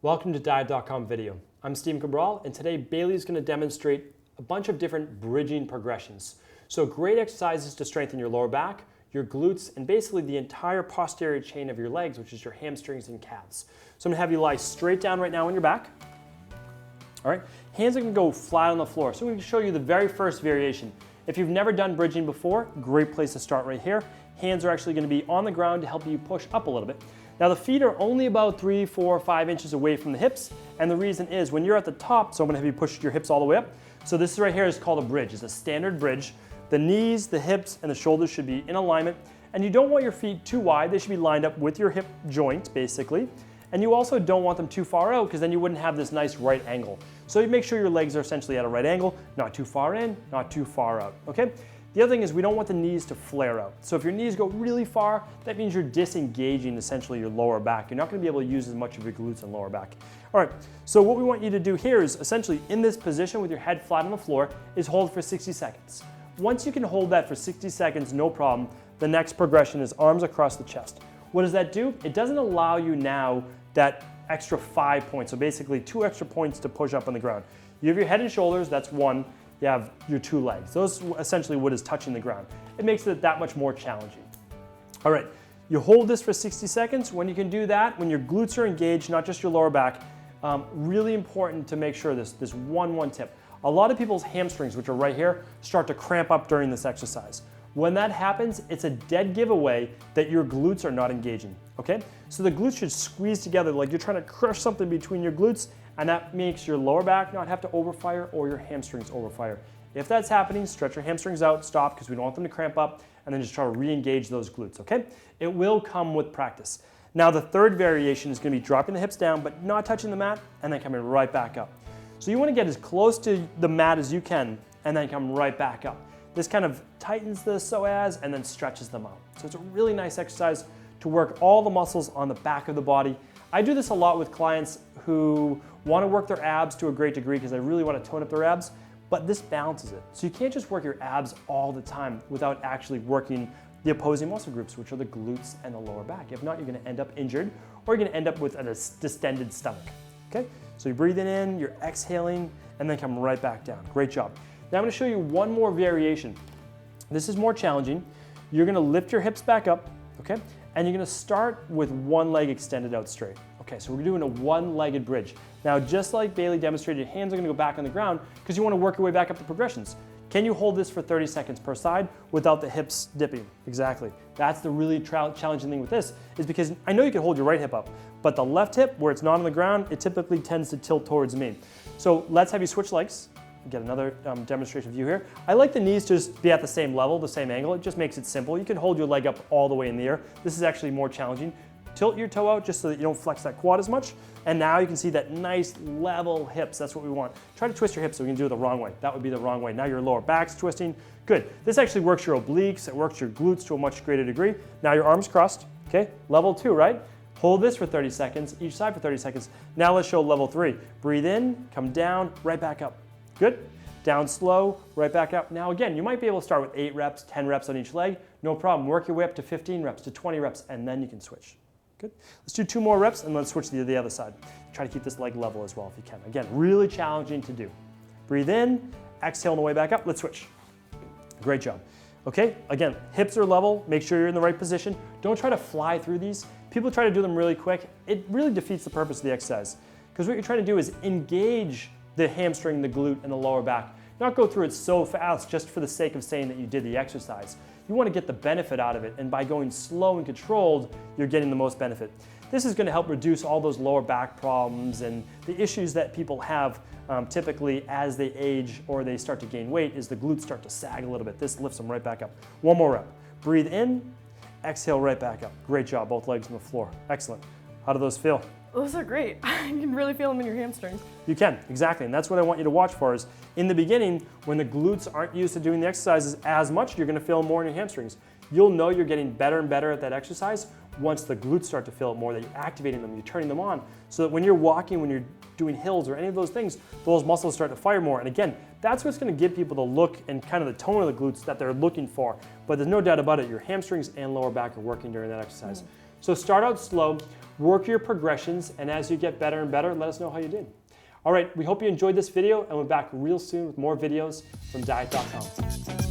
Welcome to Diet.com video. I'm Steve Cabral, and today Bailey's going to demonstrate a bunch of different bridging progressions. So great exercises to strengthen your lower back, your glutes, and basically the entire posterior chain of your legs, which is your hamstrings and calves. So I'm going to have you lie straight down right now on your back. All right, hands are going to go flat on the floor. So I'm going to show you the very first variation. If you've never done bridging before, great place to start right here. Hands are actually going to be on the ground to help you push up a little bit. Now the feet are only about 3, 4, 5 inches away from the hips, and the reason is when you're at the top, so I'm going to have you push your hips all the way up. So this right here is called a bridge. It's a standard bridge. The knees, the hips, and the shoulders should be in alignment, and you don't want your feet too wide. They should be lined up with your hip joint, basically. And you also don't want them too far out because then you wouldn't have this nice right angle. So you make sure your legs are essentially at a right angle, not too far in, not too far out, okay? The other thing is we don't want the knees to flare out. So if your knees go really far, that means you're disengaging essentially your lower back. You're not going to be able to use as much of your glutes and lower back. All right, so what we want you to do here is essentially in this position with your head flat on the floor is hold for 60 seconds. Once you can hold that for 60 seconds, no problem, the next progression is arms across the chest. What does that do? It doesn't allow you now that extra 5 points, so basically 2 extra points to push up on the ground. You have your head and shoulders, that's 1. You have your 2 legs. Those essentially what is touching the ground. It makes it that much more challenging. All right, you hold this for 60 seconds. When you can do that, when your glutes are engaged, not just your lower back, really important to make sure this one tip. A lot of people's hamstrings, which are right here, start to cramp up during this exercise. When that happens, it's a dead giveaway that your glutes are not engaging, okay? So the glutes should squeeze together like you're trying to crush something between your glutes, and that makes your lower back not have to overfire or your hamstrings overfire. If that's happening, stretch your hamstrings out, stop because we don't want them to cramp up, and then just try to re-engage those glutes, okay? It will come with practice. Now the third variation is gonna be dropping the hips down but not touching the mat and then coming right back up. So you wanna get as close to the mat as you can and then come right back up. This kind of tightens the psoas and then stretches them out. So it's a really nice exercise to work all the muscles on the back of the body. I do this a lot with clients who want to work their abs to a great degree because they really want to tone up their abs, but this balances it. So you can't just work your abs all the time without actually working the opposing muscle groups, which are the glutes and the lower back. If not, you're going to end up injured or you're going to end up with a distended stomach. Okay? So you're breathing in, you're exhaling, and then come right back down. Great job. Now I'm going to show you one more variation. This is more challenging. You're going to lift your hips back up, okay? And you're going to start with one leg extended out straight. Okay, so we're doing a one-legged bridge. Now, just like Bailey demonstrated, your hands are going to go back on the ground because you want to work your way back up the progressions. Can you hold this for 30 seconds per side without the hips dipping? Exactly. That's the really challenging thing with this is because I know you can hold your right hip up, but the left hip, where it's not on the ground, it typically tends to tilt towards me. So let's have you switch legs. Get another demonstration view here. I like the knees to just be at the same level, the same angle. It just makes it simple. You can hold your leg up all the way in the air. This is actually more challenging. Tilt your toe out just so that you don't flex that quad as much. And now you can see that nice level hips. That's what we want. Try to twist your hips so we can do it the wrong way. That would be the wrong way. Now your lower back's twisting. Good. This actually works your obliques. It works your glutes to a much greater degree. Now your arms crossed. Okay, level 2, right? Hold this for 30 seconds, each side for 30 seconds. Now let's show level 3. Breathe in, come down, right back up. Good. Down slow, right back up. Now again, you might be able to start with 8 reps, 10 reps on each leg. No problem. Work your way up to 15 reps, to 20 reps, and then you can switch. Good. Let's do 2 more reps and let's switch to the other side. Try to keep this leg level as well if you can. Again, really challenging to do. Breathe in, exhale on the way back up. Let's switch. Great job. Okay, again, hips are level. Make sure you're in the right position. Don't try to fly through these. People try to do them really quick. It really defeats the purpose of the exercise because what you're trying to do is engage the hamstring, the glute, and the lower back. Not go through it so fast just for the sake of saying that you did the exercise. You want to get the benefit out of it, and by going slow and controlled, you're getting the most benefit. This is going to help reduce all those lower back problems and the issues that people have typically as they age or they start to gain weight is the glutes start to sag a little bit. This lifts them right back up. 1 more rep. Breathe in, exhale right back up. Great job, both legs on the floor. Excellent. How do those feel? Those are great. You can really feel them in your hamstrings. You can, exactly. And that's what I want you to watch for is in the beginning, when the glutes aren't used to doing the exercises as much, you're gonna feel more in your hamstrings. You'll know you're getting better and better at that exercise once the glutes start to feel it more, that you're activating them, you're turning them on, so that when you're walking, when you're doing hills or any of those things, those muscles start to fire more. And again, that's what's gonna give people the look and kind of the tone of the glutes that they're looking for. But there's no doubt about it, your hamstrings and lower back are working during that exercise. So start out slow, work your progressions, and as you get better and better, let us know how you did. All right, we hope you enjoyed this video, and we're back real soon with more videos from DietHealth.